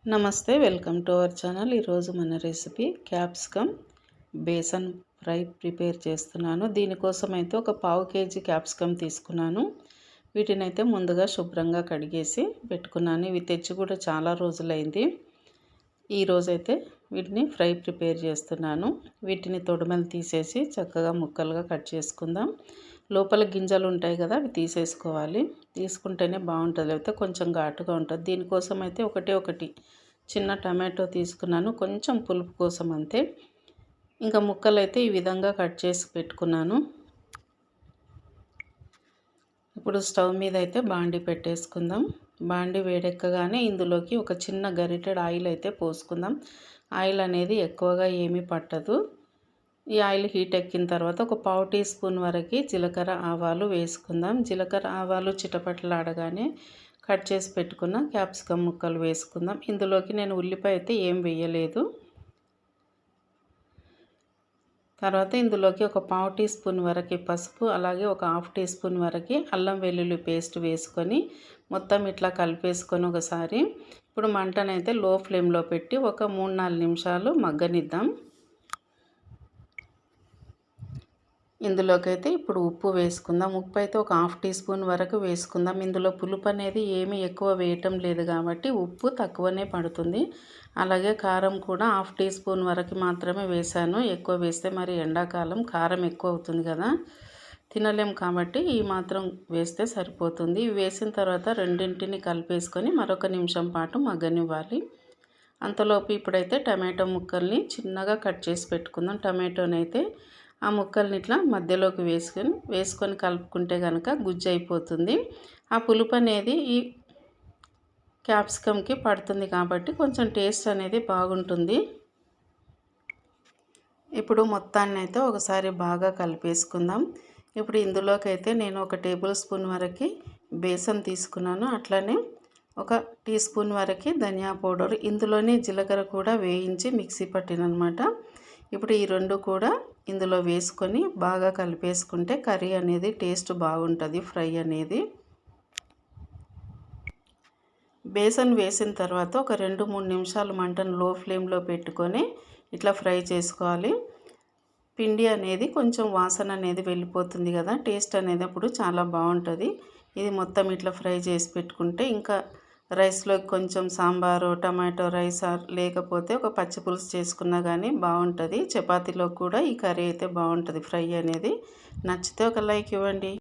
నమస్తే, welcome to our channel. ఈరోజు మన recipe capsicum besan fry prepare చేస్తున్నాను. దీనికోసం అయితే ఒక పావు కేజీ క్యాప్సికమ్ తీసుకున్నాను. వీటిని అయితే ముందుగా శుభ్రంగా కడిగేసి పెట్టుకున్నాను. ఇవి తెచ్చి కూడా చాలా రోజులైంది. ఈరోజైతే వీటిని ఫ్రై ప్రిపేర్ చేస్తున్నాను. వీటిని తొడిమలు తీసేసి చక్కగా ముక్కలుగా కట్ చేసుకుందాం. లోపల గింజలు ఉంటాయి కదా, అవి తీసేసుకోవాలి. తీసుకుంటేనే బాగుంటుంది, లేకపోతే కొంచెం ఘాటుగా ఉంటుంది. దీనికోసం అయితే ఒకటి చిన్న టమాటో తీసుకున్నాను, కొంచెం పులుపు కోసం అంతే. ఇంకా ముక్కలు అయితే ఈ విధంగా కట్ చేసి పెట్టుకున్నాను. ఇప్పుడు స్టవ్ మీద అయితే బాండి పెట్టేసుకుందాం. బాండి వేడెక్కగానే ఇందులోకి ఒక చిన్న గరిటెడ్ ఆయిల్ అయితే పోసుకుందాం. ఆయిల్ అనేది ఎక్కువగా ఏమీ పట్టదు. ఈ ఆయిల్ హీట్ ఎక్కిన తర్వాత ఒక పావు టీ స్పూన్ వరకు జీలకర్ర ఆవాలు వేసుకుందాం. జీలకర్ర ఆవాలు చిటపటలాడగానే కట్ చేసి పెట్టుకున్న క్యాప్సికమ్ ముక్కలు వేసుకుందాం. ఇందులోకి నేను ఉల్లిపాయ అయితే ఏం వేయలేదు. తర్వాత ఇందులోకి ఒక పావు టీ స్పూన్ వరకు పసుపు, అలాగే ఒక హాఫ్ టీ స్పూన్ వరకు అల్లం వెల్లుల్లి పేస్ట్ వేసుకొని మొత్తం ఇట్లా కలిపేసుకొని ఒకసారి ఇప్పుడు మంటనైతే లో ఫ్లేమ్లో పెట్టి ఒక 3-4 నిమిషాలు మగ్గనిద్దాం. ఇందులోకైతే ఇప్పుడు ఉప్పు వేసుకుందాం. ఉప్పు అయితే ఒక హాఫ్ టీ స్పూన్ వరకు వేసుకుందాం. ఇందులో పులుపు అనేది ఏమీ ఎక్కువ వేయటం లేదు కాబట్టి ఉప్పు తక్కువనే పడుతుంది. అలాగే కారం కూడా హాఫ్ టీ స్పూన్ వరకు మాత్రమే వేసాను. ఎక్కువ వేస్తే మరి ఎండాకాలం కారం ఎక్కువ అవుతుంది కదా, తినలేం కాబట్టి ఈ మాత్రం వేస్తే సరిపోతుంది. వేసిన తర్వాత రెండింటిని కలిపేసుకొని మరొక నిమిషం పాటు మగ్గనివ్వాలి. అంతలోపు ఇప్పుడైతే టమాటో ముక్కల్ని చిన్నగా కట్ చేసి పెట్టుకుందాం. టమాటోనైతే ఆ ముక్కల్ని ఇట్లా మధ్యలోకి వేసుకొని కలుపుకుంటే కనుక గుజ్జు అయిపోతుంది. ఆ పులుపు అనేది ఈ క్యాప్సికమ్కి పడుతుంది కాబట్టి కొంచెం టేస్ట్ అనేది బాగుంటుంది. ఇప్పుడు మొత్తాన్ని అయితే ఒకసారి బాగా కలిపేసుకుందాం. ఇప్పుడు ఇందులోకి అయితే నేను ఒక టేబుల్ స్పూన్ వరకు బేసన్ తీసుకున్నాను. అట్లనే ఒక టీ స్పూన్ వరకు ధనియా పౌడర్, ఇందులోనే జీలకర్ర కూడా వేయించి మిక్సీ పట్టినమాట. ఇప్పుడు ఈ రెండు కూడా ఇందులో వేసుకొని బాగా కలిపేసుకుంటే కర్రీ అనేది టేస్ట్ బాగుంటుంది. ఫ్రై అనేది బేసన్ వేసిన తర్వాత ఒక 2-3 నిమిషాలు మంటను లో ఫ్లేమ్లో పెట్టుకొని ఇట్లా ఫ్రై చేసుకోవాలి. పిండి అనేది కొంచెం వాసన అనేది వెళ్ళిపోతుంది కదా, టేస్ట్ అనేది అప్పుడు చాలా బాగుంటుంది. ఇది మొత్తం ఇట్లా ఫ్రై చేసి పెట్టుకుంటే ఇంకా రైస్లోకి కొంచెం సాంబారు, టమాటో రైస్ లేకపోతే ఒక పచ్చి పులుసు చేసుకున్నా కానీ బాగుంటుంది. చపాతీలో కూడా ఈ కర్రీ అయితే బాగుంటుంది. ఫ్రై అనేది నచ్చితే ఒక లైక్ ఇవ్వండి.